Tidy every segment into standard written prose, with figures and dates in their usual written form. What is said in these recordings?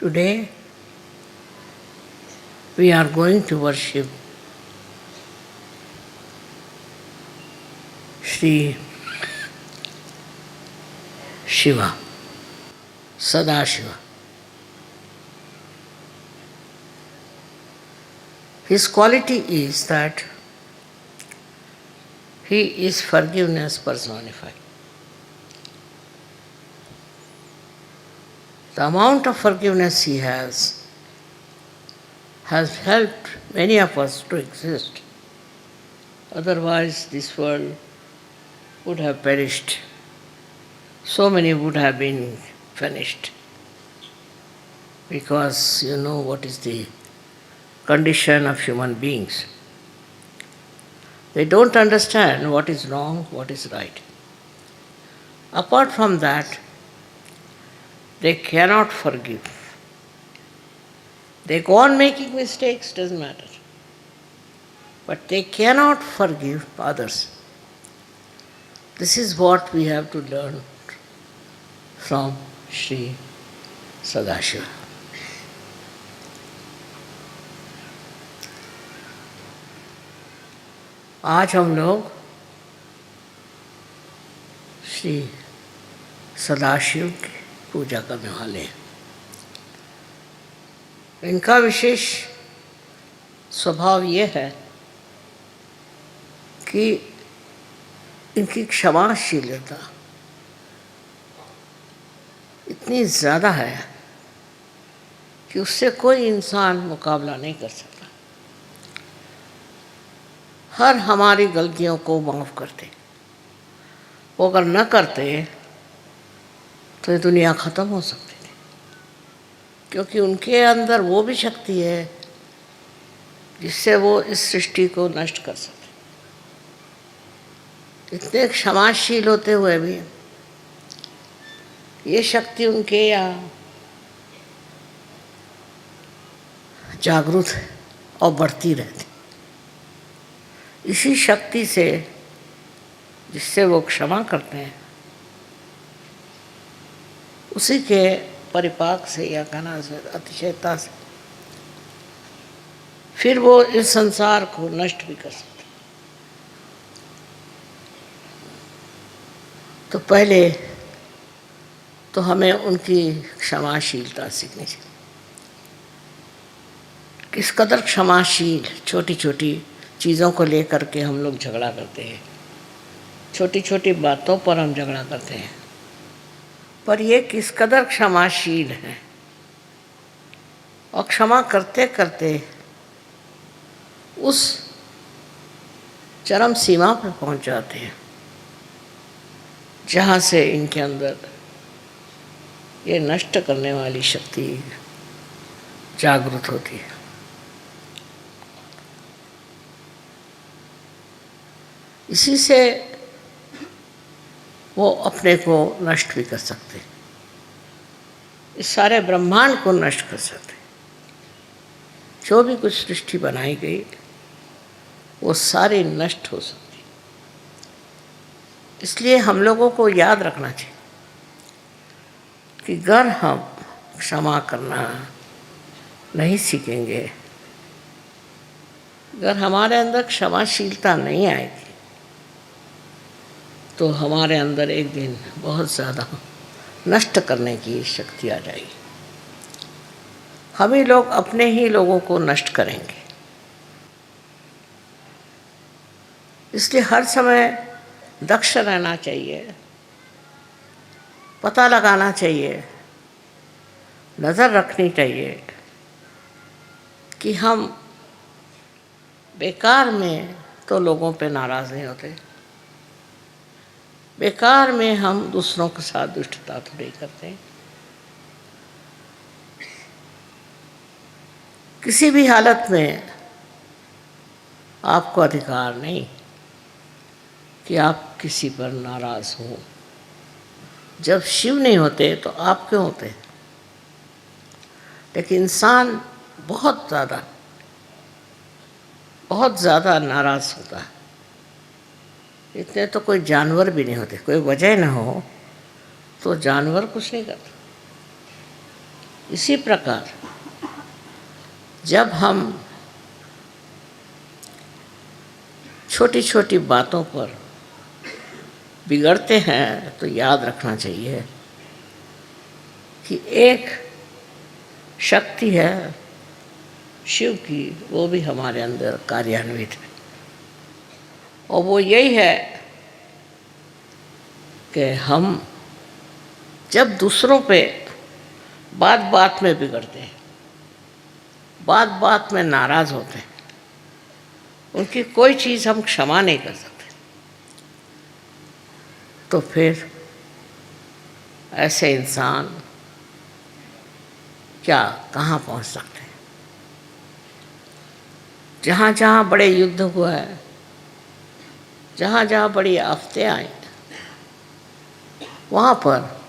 Today we are going to worship Sri Shiva, Sadashiva. His quality is that he is forgiveness personified. The amount of forgiveness he has helped many of us to exist. Otherwise, this world would have perished. So many would have been finished. Because you know what is the condition of human beings. They don't understand what is wrong, what is right. Apart from that, they cannot forgive. They go on making mistakes, doesn't matter. But they cannot forgive others. This is what we have to learn from Sri Sadashiva. आज हम लोग श्री सदाशिव की पूजा करने वाले हैं। इनका विशेष स्वभाव ये है कि इनकी क्षमाशीलता इतनी ज़्यादा है कि उससे कोई इंसान मुकाबला नहीं कर सकता। हर हमारी गलतियों को माफ़ करते। वो अगर न करते तो ये दुनिया ख़त्म हो सकती थी, क्योंकि उनके अंदर वो भी शक्ति है जिससे वो इस सृष्टि को नष्ट कर सकते। इतने क्षमाशील होते हुए भी ये शक्ति उनके यहाँ जागृत है और बढ़ती रहती। इसी शक्ति से जिससे वो क्षमा करते हैं, उसी के परिपाक से या कहना से अतिशयता से फिर वो इस संसार को नष्ट भी कर सकते। तो पहले तो हमें उनकी क्षमाशीलता सीखनी चाहिए। किस कदर क्षमाशील, छोटी छोटी चीज़ों को लेकर के हम लोग झगड़ा करते हैं, छोटी छोटी बातों पर हम झगड़ा करते हैं, पर ये किस कदर क्षमाशील हैं और क्षमा करते करते उस चरम सीमा पर पहुंच जाते हैं जहाँ से इनके अंदर ये नष्ट करने वाली शक्ति जागृत होती है। इसी से वो अपने को नष्ट भी कर सकते, इस सारे ब्रह्मांड को नष्ट कर सकते। जो भी कुछ सृष्टि बनाई गई वो सारी नष्ट हो सकती। इसलिए हम लोगों को याद रखना चाहिए कि अगर हम क्षमा करना नहीं सीखेंगे, अगर हमारे अंदर क्षमाशीलता नहीं आएगी, तो हमारे अंदर एक दिन बहुत ज़्यादा नष्ट करने की शक्ति आ जाएगी। हम ही लोग अपने ही लोगों को नष्ट करेंगे। इसलिए हर समय दक्ष रहना चाहिए, पता लगाना चाहिए, नज़र रखनी चाहिए कि हम बेकार में तो लोगों पे नाराज़ नहीं होते, बेकार में हम दूसरों के साथ दुष्टता तो नहीं करते। किसी भी हालत में आपको अधिकार नहीं कि आप किसी पर नाराज़ हो। जब शिव नहीं होते तो आप क्यों होते? लेकिन इंसान बहुत ज़्यादा नाराज़ होता है। इतने तो कोई जानवर भी नहीं होते। कोई वजह ना हो तो जानवर कुछ नहीं करता। इसी प्रकार जब हम छोटी छोटी बातों पर बिगड़ते हैं तो याद रखना चाहिए कि एक शक्ति है शिव की, वो भी हमारे अंदर कार्यान्वित है, और वो यही है कि हम जब दूसरों पे बात बात में बिगड़ते हैं, बात बात में नाराज़ होते हैं, उनकी कोई चीज़ हम क्षमा नहीं कर सकते, तो फिर ऐसे इंसान क्या कहाँ पहुँच सकते हैं। जहाँ जहाँ बड़े युद्ध हुआ है, जहाँ जहाँ बड़ी आफतें आई, वहाँ पर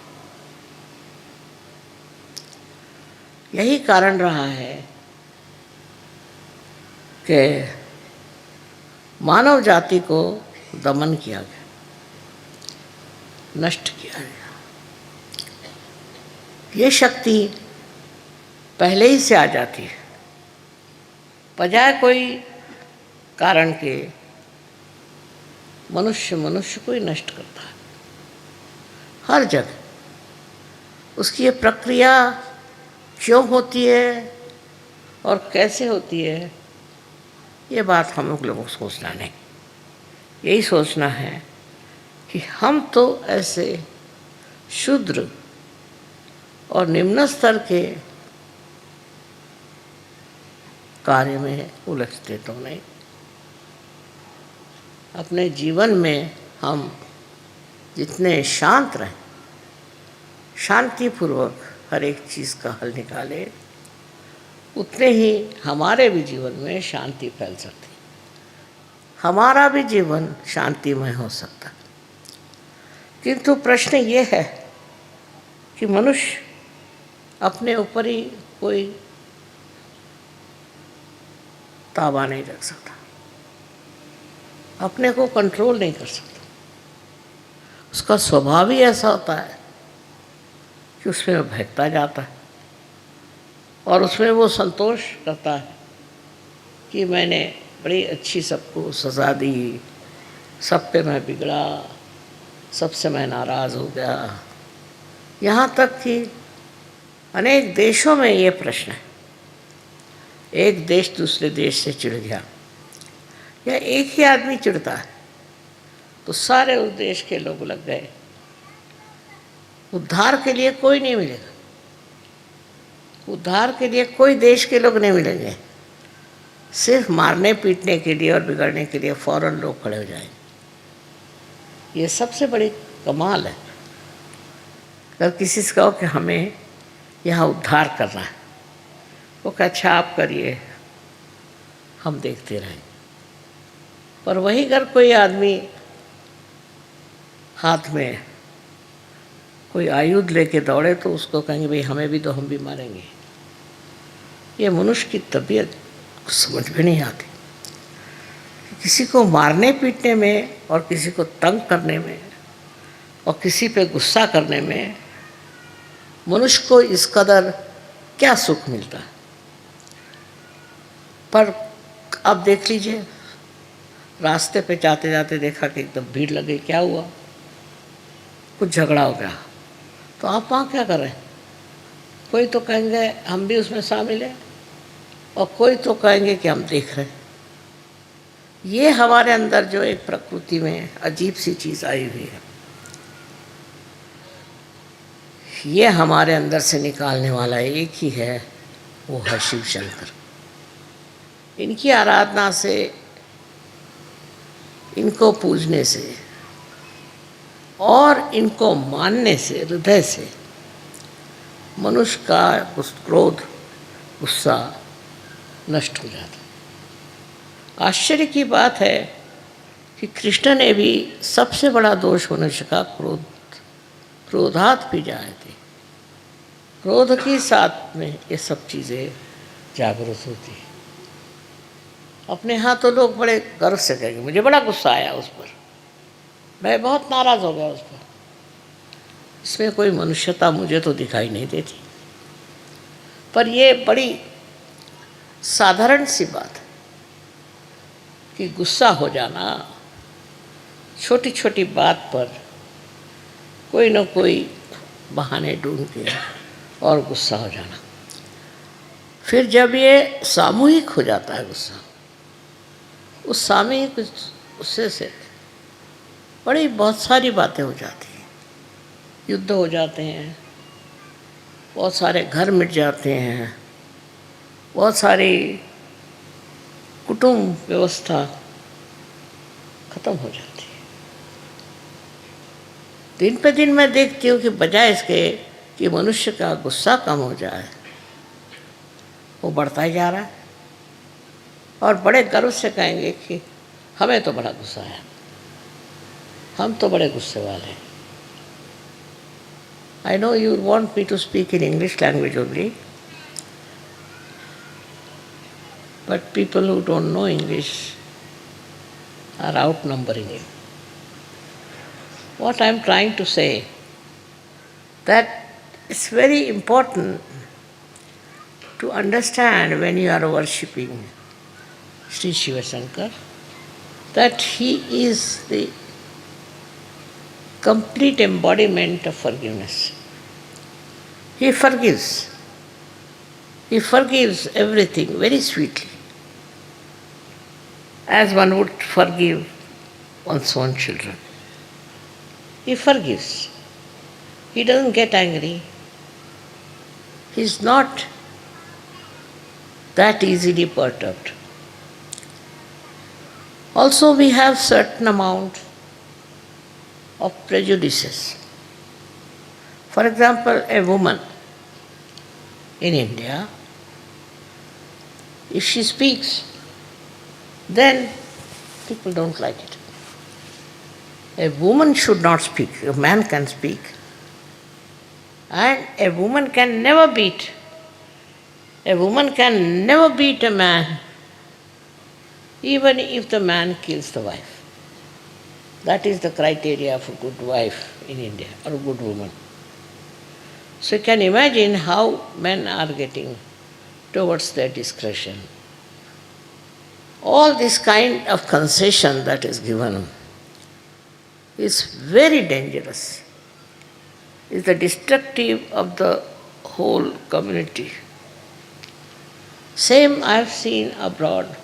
यही कारण रहा है कि मानव जाति को दमन किया गया, नष्ट किया गया। ये शक्ति पहले ही से आ जाती है, बजाय कोई कारण के मनुष्य को ही नष्ट करता है हर जगह। उसकी ये प्रक्रिया क्यों होती है और कैसे होती है, ये बात हम लोगों को सोचना नहीं। यही सोचना है कि हम तो ऐसे शूद्र और निम्न स्तर के कार्य में उलझते तो नहीं। अपने जीवन में हम जितने शांत रहें, शांतिपूर्वक हर एक चीज़ का हल निकालें, उतने ही हमारे भी जीवन में शांति फैल सकती, हमारा भी जीवन शांतिमय हो सकता। किंतु प्रश्न ये है कि मनुष्य अपने ऊपर ही कोई ताबा नहीं रख सकता, अपने को कंट्रोल नहीं कर सकता। उसका स्वभाव ही ऐसा होता है कि उसमें वो बहकता जाता है और उसमें वो संतोष करता है कि मैंने बड़ी अच्छी सबको सज़ा दी, सब पे मैं बिगड़ा, सबसे मैं नाराज़ हो गया। यहाँ तक कि अनेक देशों में ये प्रश्न है, एक देश दूसरे देश से चिढ़ गया या एक ही आदमी चिढ़ता है तो सारे उस देश के लोग लग गए, उद्धार के लिए कोई नहीं मिलेगा, उद्धार के लिए कोई देश के लोग नहीं मिलेंगे, सिर्फ मारने पीटने के लिए और बिगड़ने के लिए फौरन लोग खड़े हो जाएंगे। ये सबसे बड़ी कमाल है। अगर किसी से कहो कि हमें यहाँ उद्धार करना है, वो कहे अच्छा आप करिए, हम देखते रहें। पर वहीं अगर कोई आदमी हाथ में कोई आयुध लेके दौड़े तो उसको कहेंगे भाई हमें भी दो, हम भी मारेंगे। ये मनुष्य की तबीयत समझ में नहीं आती। किसी को मारने पीटने में और किसी को तंग करने में और किसी पे गुस्सा करने में मनुष्य को इस कदर क्या सुख मिलता है। पर अब देख लीजिए, रास्ते पे जाते जाते देखा कि एकदम भीड़ लग गई, क्या हुआ, कुछ झगड़ा हो गया, तो आप वहाँ क्या कर रहे हैं? कोई तो कहेंगे हम भी उसमें शामिल हैं और कोई तो कहेंगे कि हम देख रहे हैं। ये हमारे अंदर जो एक प्रकृति में अजीब सी चीज़ आई हुई है, ये हमारे अंदर से निकालने वाला एक ही है, वो है शिव शंकर। इनकी आराधना से, इनको पूजने से और इनको मानने से, हृदय से मनुष्य का क्रोध, गुस्सा नष्ट हो जाता है। आश्चर्य की बात है कि कृष्ण ने भी सबसे बड़ा दोष मनुष्य का क्रोधात भी जाए थे। क्रोध के साथ में ये सब चीज़ें जागृत होती है। अपने यहाँ तो लोग बड़े गर्व से कहेंगे मुझे बड़ा गुस्सा आया उस पर, मैं बहुत नाराज़ हो गया उस पर। इसमें कोई मनुष्यता मुझे तो दिखाई नहीं देती। पर ये बड़ी साधारण सी बात है कि गुस्सा हो जाना, छोटी छोटी बात पर कोई न कोई बहाने ढूंढ के और गुस्सा हो जाना। फिर जब ये सामूहिक हो जाता है गुस्सा, उस सामूहिक गुस्से से बड़ी बहुत सारी बातें हो जाती हैं, युद्ध हो जाते हैं, बहुत सारे घर मिट जाते हैं, बहुत सारी कुटुंब व्यवस्था खत्म हो जाती है। दिन पे दिन मैं देखती हूँ कि बजाय इसके कि मनुष्य का गुस्सा कम हो जाए, वो बढ़ता ही जा रहा है। और बड़े गर्व से कहेंगे कि हमें तो बड़ा गुस्सा है, हम तो बड़े गुस्से वाले हैं। I know you want me to speak in English language only, but people who don't know English are outnumbering you. What I am trying to say, that it's very important to understand when you are worshipping Sri Shiva Shankar, that he is the complete embodiment of forgiveness. He forgives. He forgives everything very sweetly, as one would forgive one's own children. He forgives. He doesn't get angry. He's not that easily perturbed. Also, we have certain amount of prejudices. For example, a woman in India, if she speaks, then people don't like it. A woman should not speak, a man can speak. And a woman can never beat. A woman can never beat a man, even if the man kills the wife. That is the criteria of a good wife in India, or a good woman. So you can imagine how men are getting towards their discretion. All this kind of concession that is given is very dangerous. Is the destructive of the whole community. Same I have seen abroad.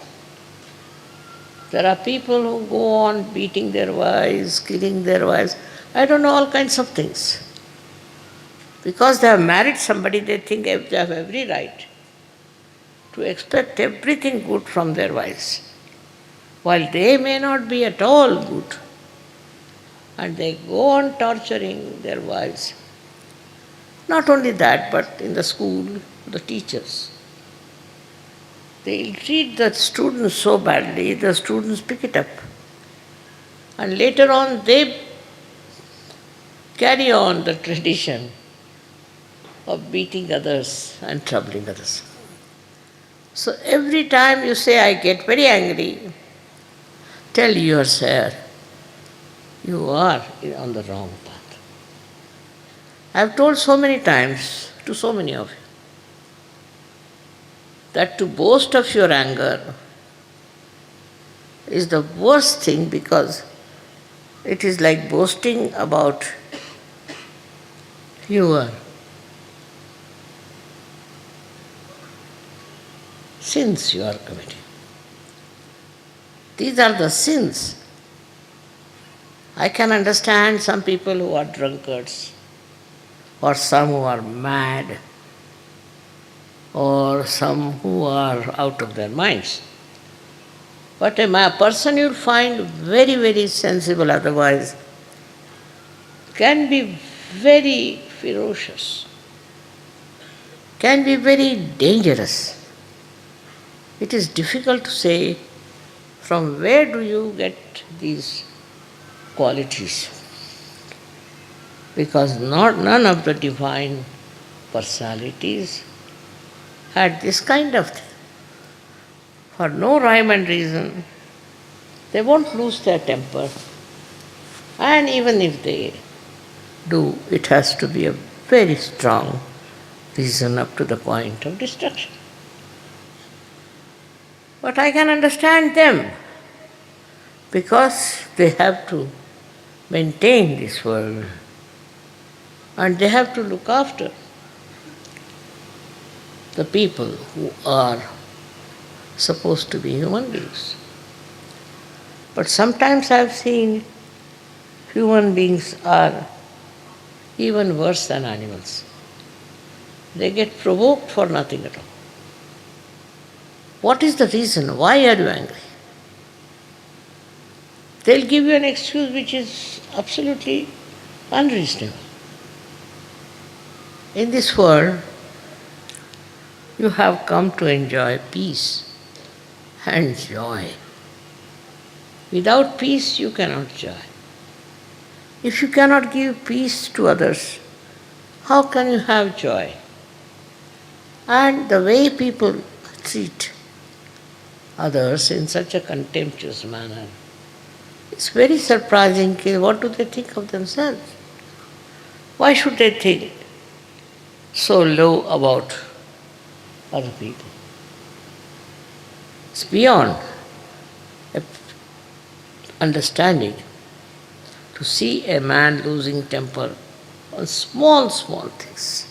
There are people who go on beating their wives, killing their wives, I don't know, all kinds of things. Because they have married somebody, they think they have every right to expect everything good from their wives, while they may not be at all good. And they go on torturing their wives. Not only that, but in the school, the teachers, they treat the students so badly, the students pick it up. And later on, they carry on the tradition of beating others and troubling others. So every time you say, I get very angry, tell yourself, you are on the wrong path. I have told so many times to so many of you that to boast of your anger is the worst thing, because it is like boasting about your sins you are committing. These are the sins. I can understand some people who are drunkards, or some who are mad, or some who are out of their minds. But a person you'll find very, very sensible otherwise can be very ferocious, can be very dangerous. It is difficult to say from where do you get these qualities, because none of the divine personalities had this kind of thing. For no rhyme and reason, they won't lose their temper. And even if they do, it has to be a very strong reason up to the point of destruction. But I can understand them because they have to maintain this world and they have to look after the people who are supposed to be human beings. But sometimes I have seen human beings are even worse than animals. They get provoked for nothing at all. What is the reason? Why are you angry? They'll give you an excuse which is absolutely unreasonable. In this world, you have come to enjoy peace and joy. Without peace, you cannot joy. If you cannot give peace to others, how can you have joy? And the way people treat others in such a contemptuous manner, it's very surprising. What do they think of themselves? Why should they think so low about other people? It's beyond understanding to see a man losing temper on small things.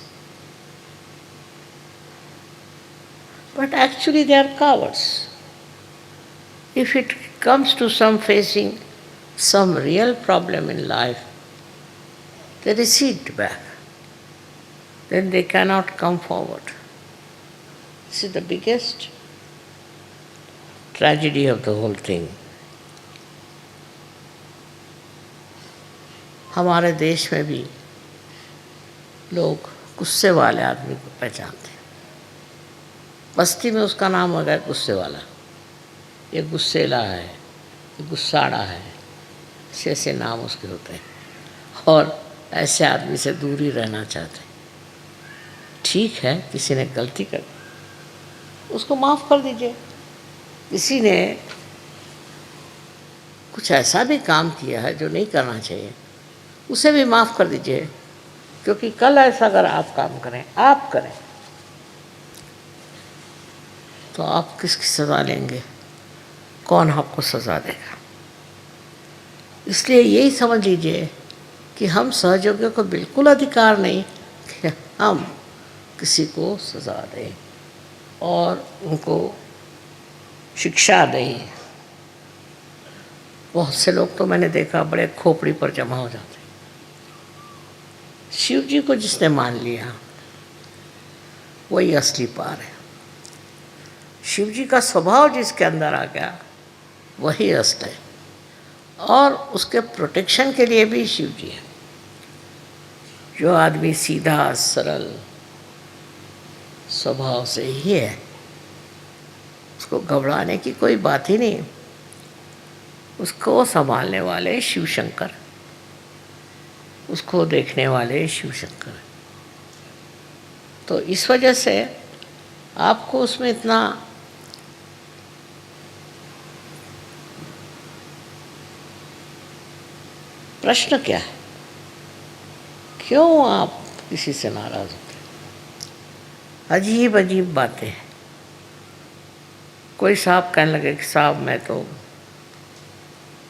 But actually they are cowards. If it comes to facing some real problem in life, they recede back. Then they cannot come forward. This is the biggest tragedy of the whole thing. हमारे देश में भी लोग गुस्से वाले आदमी को पहचानते हैं। बस्ती में उसका नाम हो गया गुस्से वाला, ये गुस्सेला है, ये गुस्साड़ा है, ऐसे नाम उसके होते हैं और ऐसे आदमी से दूर ही रहना चाहते हैं। ठीक है, किसी ने गलती कर उसको माफ़ कर दीजिए। किसी ने कुछ ऐसा भी काम किया है जो नहीं करना चाहिए, उसे भी माफ़ कर दीजिए, क्योंकि कल ऐसा अगर आप काम करें, आप करें, तो आप किसकी सज़ा लेंगे? कौन आपको सज़ा देगा? इसलिए यही समझ लीजिए कि हम सहयोगियों को बिल्कुल अधिकार नहीं कि हम किसी को सज़ा दें और उनको शिक्षा दें। बहुत से लोग तो मैंने देखा बड़े खोपड़ी पर जमा हो जाते। शिव जी को जिसने मान लिया वही असली पार है। शिव जी का स्वभाव जिसके अंदर आ गया वही असली है और उसके प्रोटेक्शन के लिए भी शिव जी है। जो आदमी सीधा सरल स्वभाव से ही है, उसको घबराने की कोई बात ही नहीं। उसको संभालने वाले शिव शंकर, उसको देखने वाले शिव शंकर। तो इस वजह से आपको उसमें इतना प्रश्न क्या है? क्यों आप किसी से नाराज होते? अजीब अजीब बातें हैं। कोई साहब कहने लगे कि साहब मैं तो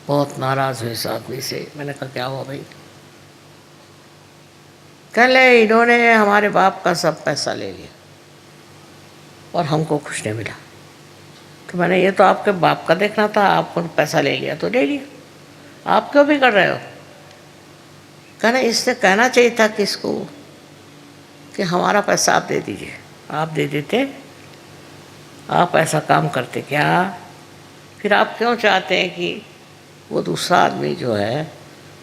बहुत नाराज़ हूँ इस आदमी से। मैंने कहा क्या हुआ भाई? कह ले इन्होंने हमारे बाप का सब पैसा ले लिया और हमको कुछ नहीं मिला। तो मैंने ये तो आपके बाप का देखना था, आपको पैसा ले लिया तो ले लिया, आप क्यों भी कर रहे हो? कहना इससे कहना चाहिए था किसको कि हमारा पैसा आप दे दीजिए। आप दे देते, आप ऐसा काम करते क्या? फिर आप क्यों चाहते हैं कि वो दूसरा आदमी जो है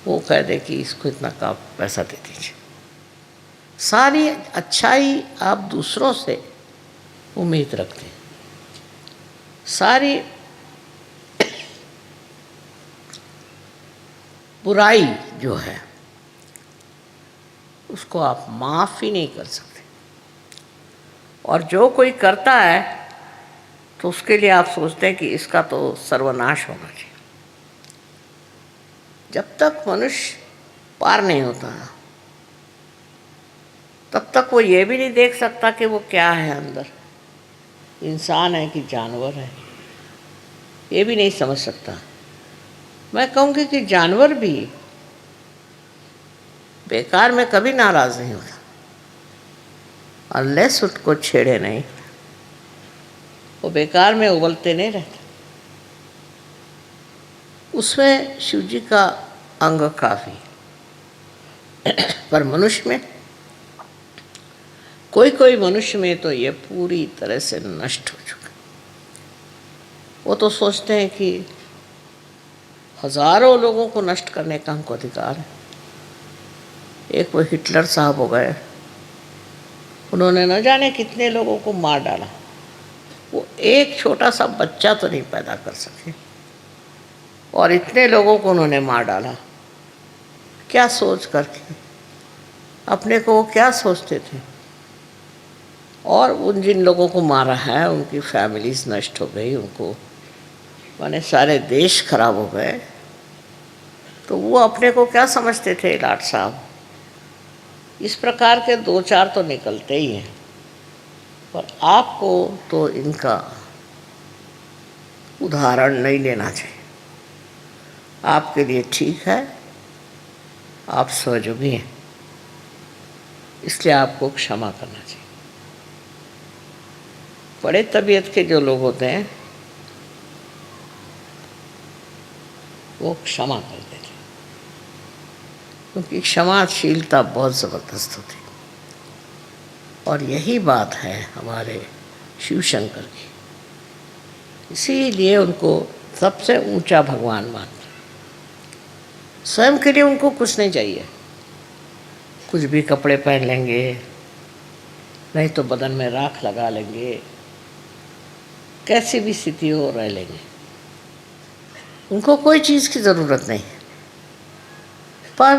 वो कह दे कि इसको इतना का पैसा दे दीजिए? सारी अच्छाई आप दूसरों से उम्मीद रखते हैं, सारी बुराई जो है उसको आप माफ़ ही नहीं कर सकते। और जो कोई करता है तो उसके लिए आप सोचते हैं कि इसका तो सर्वनाश होना चाहिए। जब तक मनुष्य पार नहीं होता तब तक वो ये भी नहीं देख सकता कि वो क्या है अंदर, इंसान है कि जानवर है, ये भी नहीं समझ सकता। मैं कहूँगी कि जानवर भी बेकार में कभी नाराज़ नहीं होता, अनलेस उसको छेड़े नहीं, वो बेकार में उबलते नहीं रहते। उसमें शिव जी का अंग काफ़ी, पर मनुष्य में, कोई कोई मनुष्य में तो ये पूरी तरह से नष्ट हो चुका। वो तो सोचते हैं कि हजारों लोगों को नष्ट करने का हमको अधिकार है। एक वो हिटलर साहब हो गए, उन्होंने न जाने कितने लोगों को मार डाला, वो एक छोटा सा बच्चा तो नहीं पैदा कर सके और इतने लोगों को उन्होंने मार डाला। क्या सोच करके, अपने को वो क्या सोचते थे? और उन जिन लोगों को मारा है उनकी फैमिलीज नष्ट हो गई, उनको माने सारे देश खराब हो गए। तो वो अपने को क्या समझते थे लाट साहब? इस प्रकार के दो चार तो निकलते ही हैं, पर आपको तो इनका उदाहरण नहीं लेना चाहिए। आपके लिए ठीक है, आप सहयोगी हैं, इसलिए आपको क्षमा करना चाहिए। बड़े तबीयत के जो लोग होते हैं वो क्षमा कर देते हैं, क्योंकि क्षमाशीलता बहुत ज़बरदस्त होती है। और यही बात है हमारे शिव शंकर की, इसीलिए उनको सबसे ऊंचा भगवान मानते। स्वयं के लिए उनको कुछ नहीं चाहिए, कुछ भी कपड़े पहन लेंगे, नहीं तो बदन में राख लगा लेंगे, कैसी भी स्थिति हो रह लेंगे, उनको कोई चीज़ की ज़रूरत नहीं। पर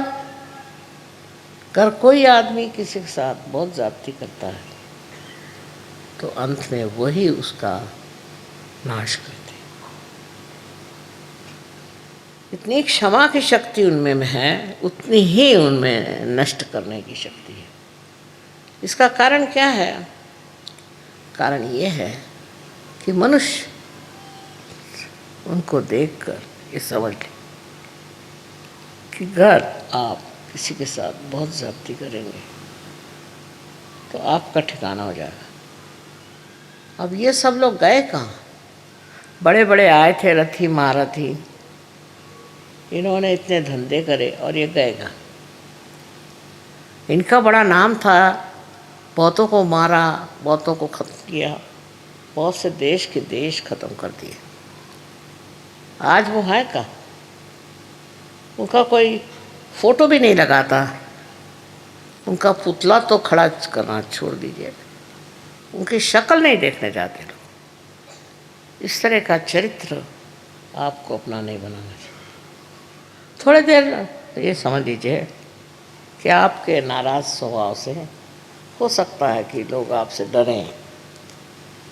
अगर कोई आदमी किसी के साथ बहुत ज़्यादती करता है तो अंत में वही उसका नाश करते हैं। इतनी क्षमा की शक्ति उनमें है, उतनी ही उनमें नष्ट करने की शक्ति है। इसका कारण क्या है? कारण ये है कि मनुष्य उनको देखकर ये समझ ले कि अगर आप किसी के साथ बहुत ज़्यादती करेंगे तो आपका ठिकाना हो जाएगा। अब ये सब लोग गए कहाँ? बड़े बड़े आए थे रथी महारथी, इन्होंने इतने धंधे करे और ये गए कहाँ? इनका बड़ा नाम था, बहुतों को मारा, बहुतों को खत्म किया, बहुत से देश के देश खत्म कर दिए। आज वो है कहाँ? उनका कोई फोटो भी नहीं लगाता, उनका पुतला तो खड़ा करना छोड़ दीजिए, उनकी शक्ल नहीं देखने जाते लोग। इस तरह का चरित्र आपको अपना नहीं बनाना चाहिए। थोड़ी देर ये समझ लीजिए कि आपके नाराज़ स्वभाव से हो सकता है कि लोग आपसे डरें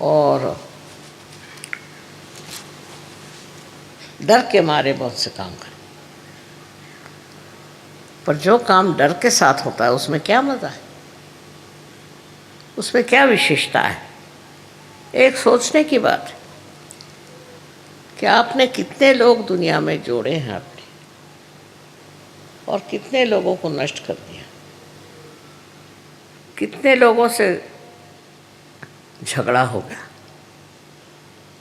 और डर के मारे बहुत से काम करें, पर जो काम डर के साथ होता है उसमें क्या मज़ा है, उसमें क्या विशेषता है? एक सोचने की बात है कि आपने कितने लोग दुनिया में जोड़े हैं अपने, और कितने लोगों को नष्ट कर दिया, कितने लोगों से झगड़ा हो गया।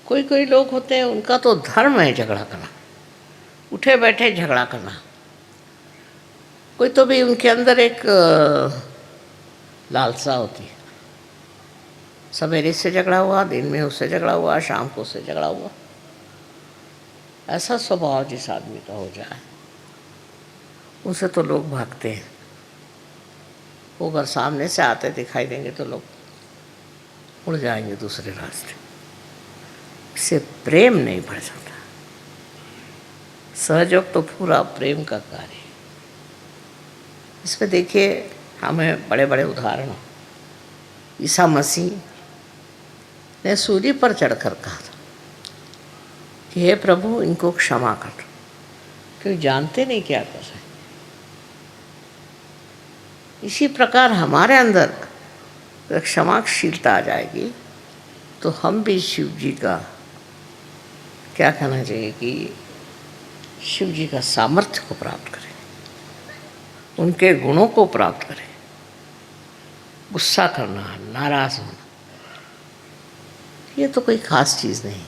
कोई कोई लोग होते हैं उनका तो धर्म है झगड़ा करना, उठे बैठे झगड़ा करना। कोई तो भी उनके अंदर एक लालसा होती है, सवेरे से झगड़ा हुआ, दिन में उससे झगड़ा हुआ, शाम को उससे झगड़ा हुआ। ऐसा स्वभाव जिस आदमी का हो जाए उनसे तो लोग भागते हैं। वो अगर सामने से आते दिखाई देंगे तो लोग उड़ जाएंगे दूसरे रास्ते। इससे प्रेम नहीं बढ़ सकता। सहयोग तो पूरा प्रेम का कार्य है। इसमें देखिए हमें बड़े बड़े उदाहरण, ईसा मसीह ने सूली पर चढ़कर कहा था कि हे प्रभु इनको क्षमा कर, क्योंकि जानते नहीं क्या कर रहे। इसी प्रकार हमारे अंदर अगर क्षमाशीलता आ जाएगी तो हम भी शिव जी का क्या कहना चाहिए कि शिव जी का सामर्थ्य को प्राप्त करें, उनके गुणों को प्राप्त करें। गुस्सा करना, नाराज होना, ये तो कोई खास चीज़ नहीं।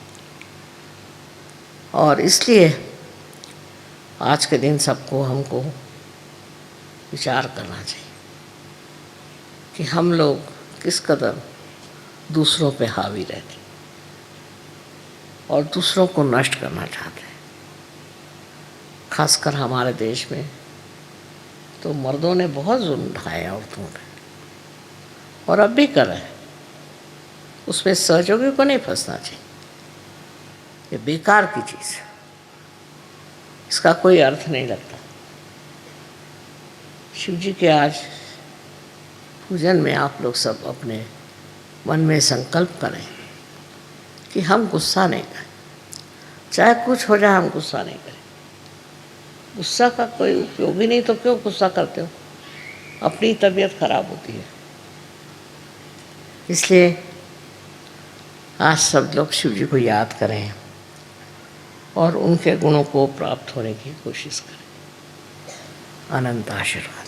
और इसलिए आज के दिन सबको हमको विचार करना चाहिए कि हम लोग किस कदर दूसरों पे हावी रहते और दूसरों को नष्ट करना चाहते हैं। खासकर हमारे देश में तो मर्दों ने बहुत जुल्म ढाए औरतों पे, और अब भी कर रहे हैं। उसमें सहयोगी को नहीं फंसना चाहिए। ये बेकार की चीज़ है, इसका कोई अर्थ नहीं लगता। शिव जी के आज पूजन में आप लोग सब अपने मन में संकल्प करें कि हम गुस्सा नहीं करें, चाहे कुछ हो जाए हम गुस्सा नहीं करें। गुस्सा का कोई उपयोग ही नहीं, तो क्यों गुस्सा करते हो? अपनी तबीयत खराब होती है। इसलिए आज सब लोग शिव जी को याद करें और उनके गुणों को प्राप्त होने की कोशिश करें। अनंत आशीर्वाद।